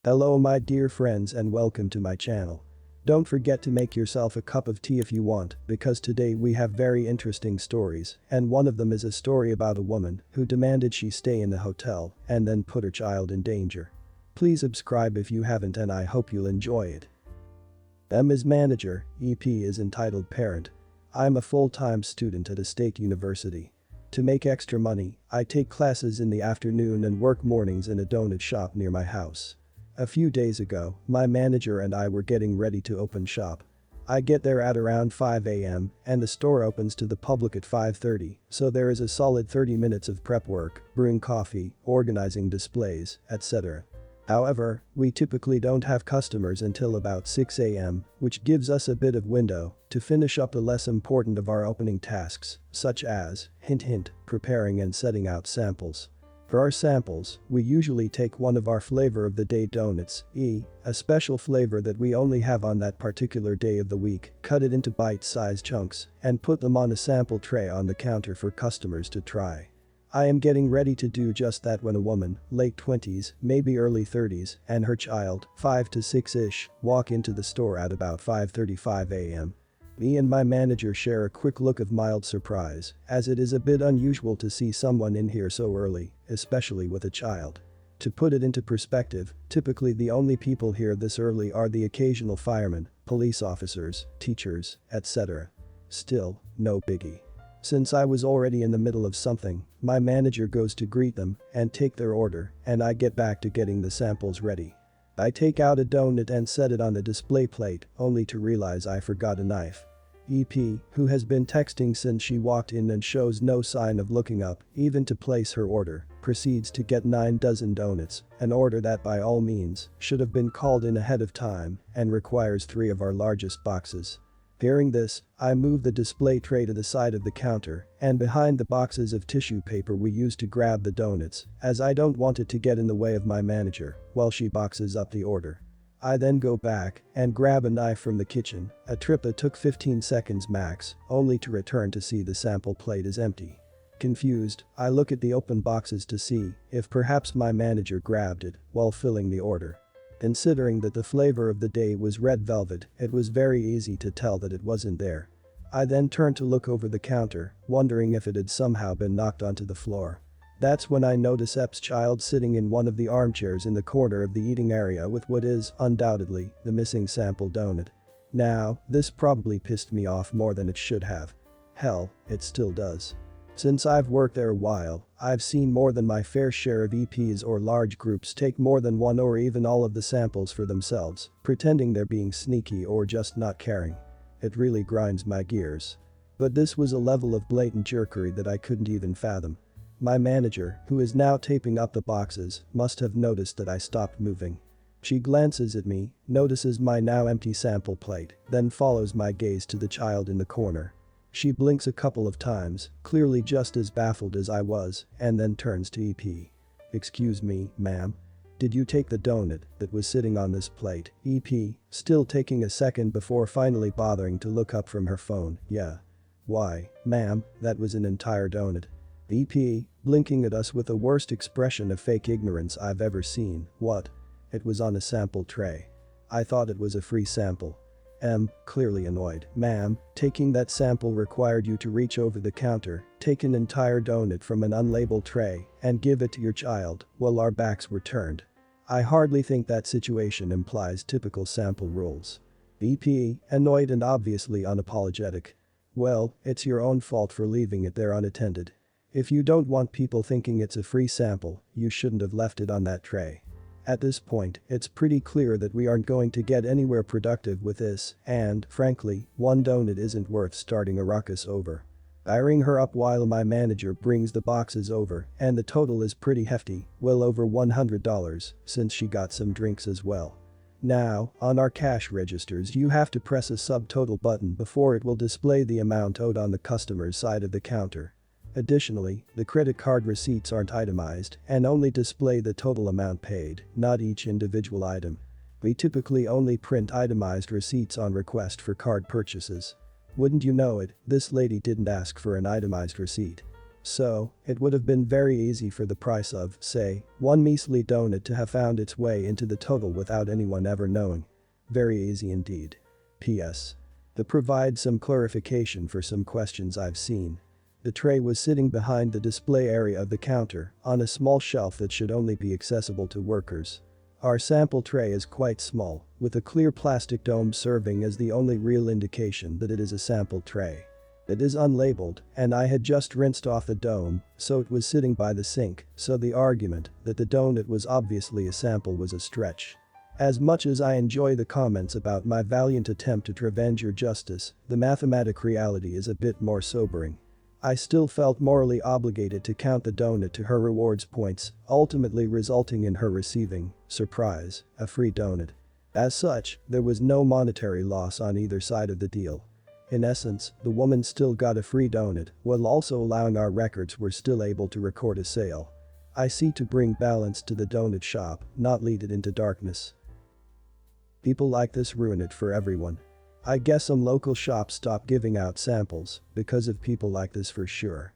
Hello my dear friends and welcome to my channel. Don't forget to make yourself a cup of tea if you want, because today we have very interesting stories, and one of them is a story about a woman who demanded she stay in the hotel and then put her child in danger. Please subscribe if you haven't and I hope you'll enjoy it. M is manager, EP is entitled parent. I'm a full-time student at a state university. To make extra money, I take classes in the afternoon and work mornings in a donut shop near my house. A few days ago, my manager and I were getting ready to open shop. I get there at around 5 a.m. and the store opens to the public at 5:30, so there is a solid 30 minutes of prep work, brewing coffee, organizing displays, etc. However, we typically don't have customers until about 6 a.m., which gives us a bit of window to finish up the less important of our opening tasks, such as, hint hint, preparing and setting out samples. For our samples, we usually take one of our flavor of the day donuts, a special flavor that we only have on that particular day of the week, cut it into bite-sized chunks, and put them on a sample tray on the counter for customers to try. I am getting ready to do just that when a woman, late 20s, maybe early 30s, and her child, 5 to 6-ish, walk into the store at about 5:35 a.m. Me and my manager share a quick look of mild surprise, as it is a bit unusual to see someone in here so early, especially with a child. To put it into perspective, typically the only people here this early are the occasional firemen, police officers, teachers, etc. Still, no biggie. Since I was already in the middle of something, my manager goes to greet them and take their order, and I get back to getting the samples ready. I take out a donut and set it on the display plate, only to realize I forgot a knife. EP, who has been texting since she walked in and shows no sign of looking up, even to place her order, proceeds to get 9 dozen donuts, an order that by all means should have been called in ahead of time and requires 3 of our largest boxes. Hearing this, I move the display tray to the side of the counter and behind the boxes of tissue paper we use to grab the donuts, as I don't want it to get in the way of my manager while she boxes up the order. I then go back and grab a knife from the kitchen, a trip that took 15 seconds max, only to return to see the sample plate is empty. Confused, I look at the open boxes to see if perhaps my manager grabbed it while filling the order. Considering that the flavor of the day was red velvet, it was very easy to tell that it wasn't there. I then turned to look over the counter, wondering if it had somehow been knocked onto the floor. That's when I notice Ep's child sitting in one of the armchairs in the corner of the eating area with what is, undoubtedly, the missing sample donut. Now, this probably pissed me off more than it should have. Hell, it still does. Since I've worked there a while, I've seen more than my fair share of EPs or large groups take more than one or even all of the samples for themselves, pretending they're being sneaky or just not caring. It really grinds my gears. But this was a level of blatant jerkery that I couldn't even fathom. My manager, who is now taping up the boxes, must have noticed that I stopped moving. She glances at me, notices my now empty sample plate, then follows my gaze to the child in the corner. She blinks a couple of times, clearly just as baffled as I was, and then turns to EP. "Excuse me, ma'am. Did you take the donut that was sitting on this plate?" EP, still taking a second before finally bothering to look up from her phone. "Yeah." "Why, ma'am, that was an entire donut." EP, blinking at us with the worst expression of fake ignorance I've ever seen. "What? It was on a sample tray. I thought it was a free sample." M, clearly annoyed. "Ma'am, taking that sample required you to reach over the counter, take an entire donut from an unlabeled tray, and give it to your child while our backs were turned. I hardly think that situation implies typical sample rules." EP, annoyed and obviously unapologetic. "Well, it's your own fault for leaving it there unattended. If you don't want people thinking it's a free sample, you shouldn't have left it on that tray." At this point, it's pretty clear that we aren't going to get anywhere productive with this, and, frankly, one donut isn't worth starting a ruckus over. I ring her up while my manager brings the boxes over, and the total is pretty hefty, well over $100, since she got some drinks as well. Now, on our cash registers you have to press a subtotal button before it will display the amount owed on the customer's side of the counter. Additionally, the credit card receipts aren't itemized and only display the total amount paid, not each individual item. We typically only print itemized receipts on request for card purchases. Wouldn't you know it, this lady didn't ask for an itemized receipt. So, it would have been very easy for the price of, say, one measly donut to have found its way into the total without anyone ever knowing. Very easy indeed. P.S. To provide some clarification for some questions I've seen. The tray was sitting behind the display area of the counter, on a small shelf that should only be accessible to workers. Our sample tray is quite small, with a clear plastic dome serving as the only real indication that it is a sample tray. It is unlabeled, and I had just rinsed off the dome, so it was sitting by the sink, so the argument that the donut was obviously a sample was a stretch. As much as I enjoy the comments about my valiant attempt at revenge or justice, the mathematic reality is a bit more sobering. I still felt morally obligated to count the donut to her rewards points, ultimately resulting in her receiving, surprise, a free donut. As such, there was no monetary loss on either side of the deal. In essence, the woman still got a free donut, while also allowing our records were still able to record a sale. I see to bring balance to the donut shop, not lead it into darkness. People like this ruin it for everyone. I guess some local shops stop giving out samples because of people like this for sure.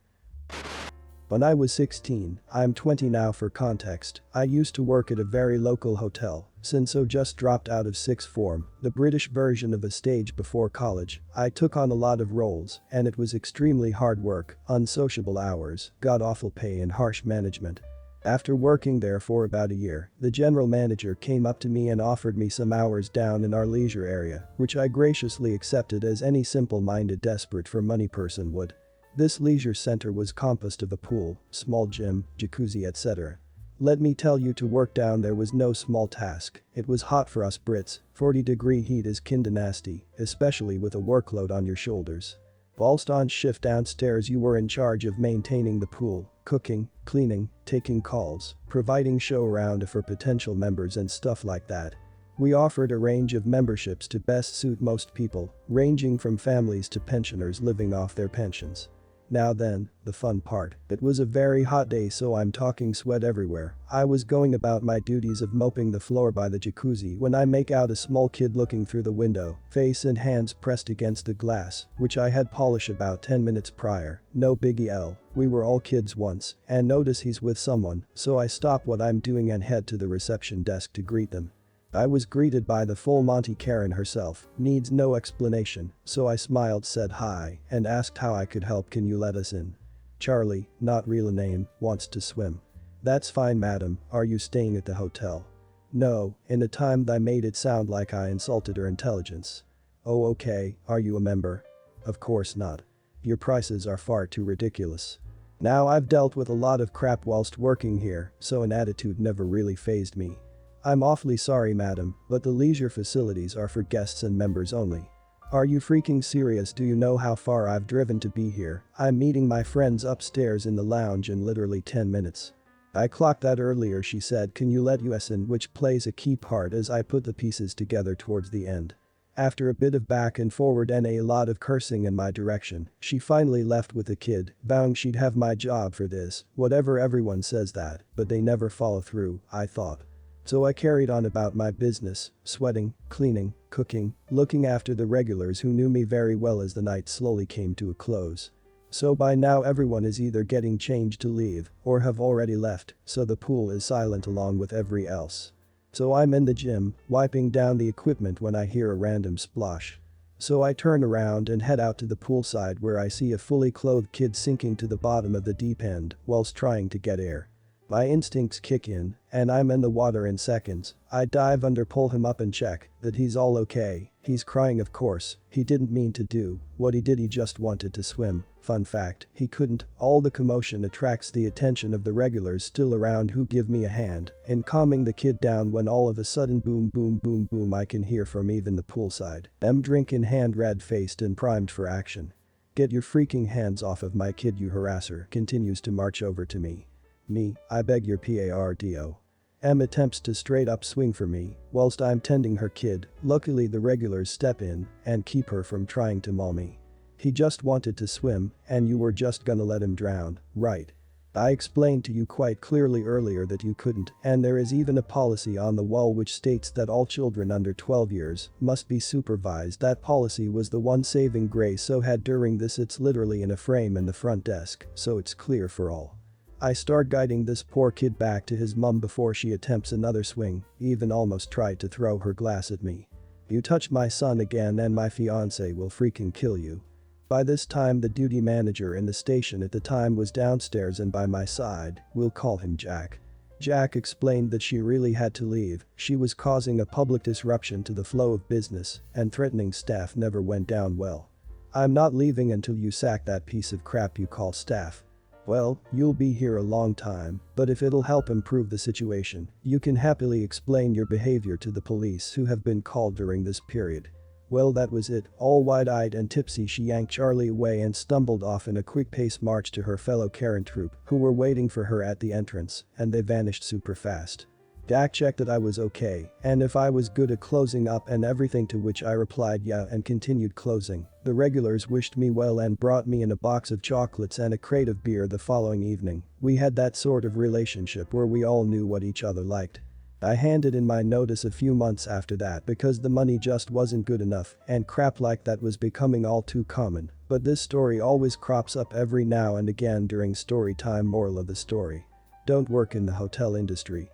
When I was 16, I'm 20 now for context, I used to work at a very local hotel, since I just dropped out of sixth form, the British version of a stage before college. I took on a lot of roles, and it was extremely hard work, unsociable hours, god-awful pay and harsh management. After working there for about a year, the general manager came up to me and offered me some hours down in our leisure area, which I graciously accepted as any simple-minded desperate for money person would. This leisure center was composed of a pool, small gym, jacuzzi etc. Let me tell you, to work down there was no small task. It was hot for us Brits, 40-degree heat is kinda nasty, especially with a workload on your shoulders. Whilst on shift downstairs you were in charge of maintaining the pool, cooking, cleaning, taking calls, providing show around for potential members and stuff like that. We offered a range of memberships to best suit most people, ranging from families to pensioners living off their pensions. Now then, the fun part. It was a very hot day, so I'm talking sweat everywhere. I was going about my duties of mopping the floor by the jacuzzi when I make out a small kid looking through the window, face and hands pressed against the glass, which I had polished about 10 minutes prior. No biggie L, we were all kids once, and notice he's with someone, so I stop what I'm doing and head to the reception desk to greet them. I was greeted by the full Monty Karen herself, needs no explanation, so I smiled, said hi, and asked how I could help. Can you let us in? Charlie, not real name, wants to swim. That's fine madam, are you staying at the hotel? No, in a time that made it sound like I insulted her intelligence. Oh okay, are you a member? Of course not. Your prices are far too ridiculous. Now I've dealt with a lot of crap whilst working here, so an attitude never really fazed me. I'm awfully sorry madam, but the leisure facilities are for guests and members only. Are you freaking serious? Do you know how far I've driven to be here? I'm meeting my friends upstairs in the lounge in literally 10 minutes. I clocked that earlier, she said. Can you let us in? Which plays a key part as I put the pieces together towards the end. After a bit of back and forward and a lot of cursing in my direction, she finally left with the kid, vowing she'd have my job for this. Whatever, everyone says that, but they never follow through, I thought. So I carried on about my business, sweating, cleaning, cooking, looking after the regulars who knew me very well as the night slowly came to a close. So by now everyone is either getting changed to leave or have already left, so the pool is silent along with every else. So I'm in the gym, wiping down the equipment when I hear a random splosh. So I turn around and head out to the poolside where I see a fully clothed kid sinking to the bottom of the deep end whilst trying to get air. My instincts kick in, and I'm in the water in seconds. I dive under, pull him up and check that he's all okay. He's crying, of course. He didn't mean to do what he did, he just wanted to swim. Fun fact, he couldn't. All the commotion attracts the attention of the regulars still around who give me a hand in calming the kid down when all of a sudden boom boom boom boom I can hear from even the poolside. Drink in hand, red-faced and primed for action. Get your freaking hands off of my kid, you harasser, continues to march over to me. Me, I beg your pardon. Attempts to straight up swing for me whilst I'm tending her kid. Luckily the regulars step in and keep her from trying to maul me. He just wanted to swim and you were just gonna let him drown, right? I explained to you quite clearly earlier that you couldn't, and there is even a policy on the wall which states that all children under 12 years must be supervised. That policy was the one saving grace so had during this. It's literally in a frame in the front desk, so it's clear for all. I start guiding this poor kid back to his mum before she attempts another swing, even almost tried to throw her glass at me. You touch my son again and my fiancé will freaking kill you. By this time the duty manager in the station at the time was downstairs and by my side, we'll call him Jack. Jack explained that she really had to leave, she was causing a public disruption to the flow of business, and threatening staff never went down well. I'm not leaving until you sack that piece of crap you call staff. Well, you'll be here a long time, but if it'll help improve the situation, you can happily explain your behavior to the police who have been called during this period. Well, that was it. All wide-eyed and tipsy she yanked Charlie away and stumbled off in a quick-paced march to her fellow Karen troupe who were waiting for her at the entrance, and they vanished super fast. Jack checked that I was okay and if I was good at closing up and everything, to which I replied yeah and continued closing. The regulars wished me well and brought me in a box of chocolates and a crate of beer the following evening. We had that sort of relationship where we all knew what each other liked. I handed in my notice a few months after that because the money just wasn't good enough and crap like that was becoming all too common, but this story always crops up every now and again during story time. Moral of the story: don't work in the hotel industry.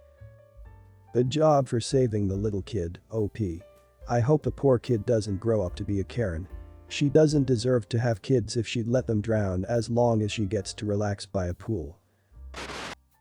Good job for saving the little kid, OP. I hope the poor kid doesn't grow up to be a Karen. She doesn't deserve to have kids if she'd let them drown as long as she gets to relax by a pool.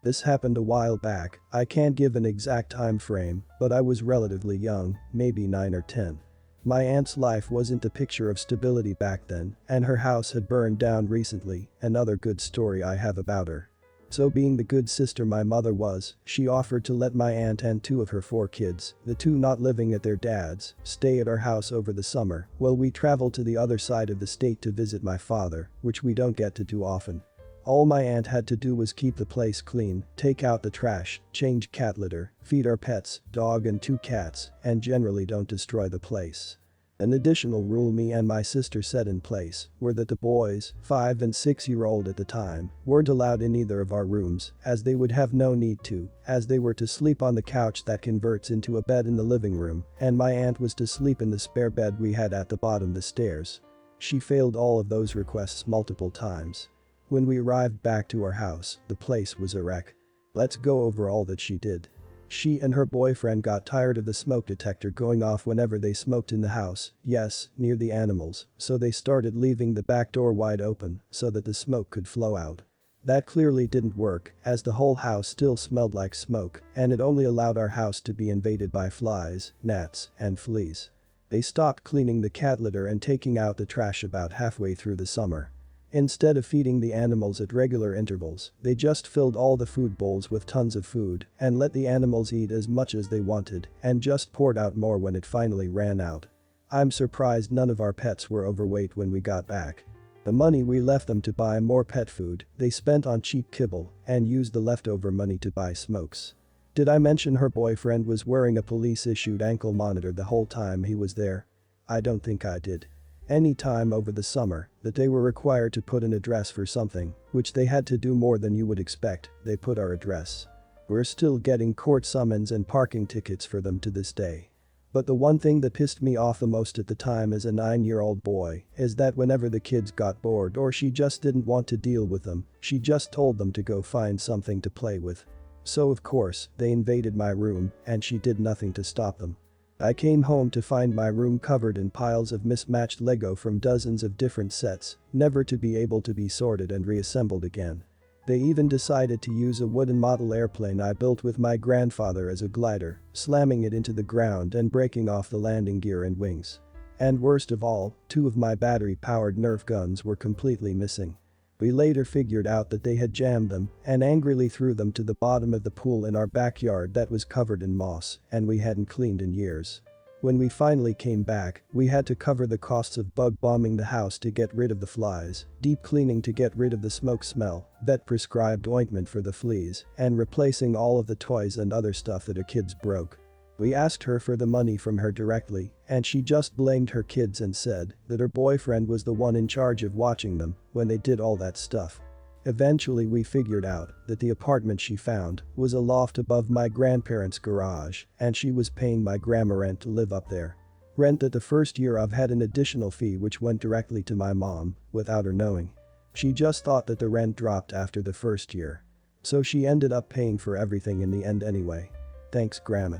This happened a while back, I can't give an exact time frame, but I was relatively young, maybe 9 or 10. My aunt's life wasn't a picture of stability back then, and her house had burned down recently, another good story I have about her. So being the good sister my mother was, she offered to let my aunt and 2 of her 4 kids, the 2 not living at their dad's, stay at our house over the summer while we traveled to the other side of the state to visit my father, which we don't get to do often. All my aunt had to do was keep the place clean, take out the trash, change cat litter, feed our pets, dog and 2 cats, and generally don't destroy the place. An additional rule me and my sister set in place were that the boys, 5 and 6-year-old at the time, weren't allowed in either of our rooms, as they would have no need to, as they were to sleep on the couch that converts into a bed in the living room, and my aunt was to sleep in the spare bed we had at the bottom of the stairs. She failed all of those requests multiple times. When we arrived back to our house, the place was a wreck. Let's go over all that she did. She and her boyfriend got tired of the smoke detector going off whenever they smoked in the house, yes, near the animals, so they started leaving the back door wide open so that the smoke could flow out. That clearly didn't work, as the whole house still smelled like smoke, and it only allowed our house to be invaded by flies, gnats, and fleas. They stopped cleaning the cat litter and taking out the trash about halfway through the summer. Instead of feeding the animals at regular intervals, they just filled all the food bowls with tons of food and let the animals eat as much as they wanted and just poured out more when it finally ran out. I'm surprised none of our pets were overweight when we got back. The money we left them to buy more pet food, they spent on cheap kibble and used the leftover money to buy smokes. Did I mention her boyfriend was wearing a police-issued ankle monitor the whole time he was there? I don't think I did. Any time over the summer that they were required to put an address for something, which they had to do more than you would expect, they put our address. We're still getting court summons and parking tickets for them to this day. But the one thing that pissed me off the most at the time as a 9-year-old boy is that whenever the kids got bored or she just didn't want to deal with them, she just told them to go find something to play with. So of course, they invaded my room and she did nothing to stop them. I came home to find my room covered in piles of mismatched Lego from dozens of different sets, never to be able to be sorted and reassembled again. They even decided to use a wooden model airplane I built with my grandfather as a glider, slamming it into the ground and breaking off the landing gear and wings. And worst of all, 2 of my battery-powered Nerf guns were completely missing. We later figured out that they had jammed them and angrily threw them to the bottom of the pool in our backyard that was covered in moss and we hadn't cleaned in years. When we finally came back, we had to cover the costs of bug bombing the house to get rid of the flies, deep cleaning to get rid of the smoke smell, vet-prescribed ointment for the fleas, and replacing all of the toys and other stuff that her kids broke. We asked her for the money from her directly, and she just blamed her kids and said that her boyfriend was the one in charge of watching them when they did all that stuff. Eventually we figured out that the apartment she found was a loft above my grandparents' garage and she was paying my grandma rent to live up there. Rent that the first year I've had an additional fee which went directly to my mom without her knowing. She just thought that the rent dropped after the first year. So she ended up paying for everything in the end anyway. Thanks grandma.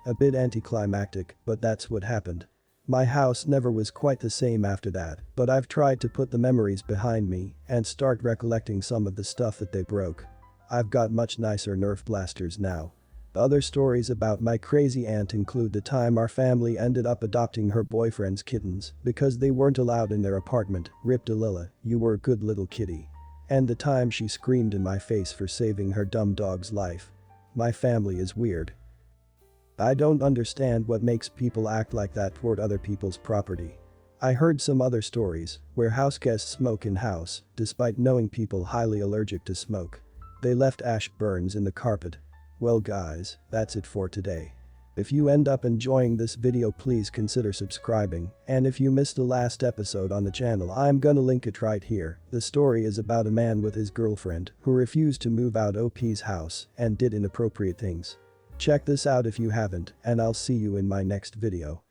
A bit anticlimactic, but that's what happened. My house never was quite the same after that, but I've tried to put the memories behind me and start recollecting some of the stuff that they broke. I've got much nicer Nerf blasters now. Other stories about my crazy aunt include the time our family ended up adopting her boyfriend's kittens because they weren't allowed in their apartment. Rip Delilah, you were a good little kitty. And the time she screamed in my face for saving her dumb dog's life. My family is weird. I don't understand what makes people act like that toward other people's property. I heard some other stories where house guests smoke in-house despite knowing people highly allergic to smoke. They left ash burns in the carpet. Well guys, that's it for today. If you end up enjoying this video please consider subscribing, and if you missed the last episode on the channel I'm gonna link it right here. The story is about a man with his girlfriend who refused to move out OP's house and did inappropriate things. Check this out if you haven't, and I'll see you in my next video.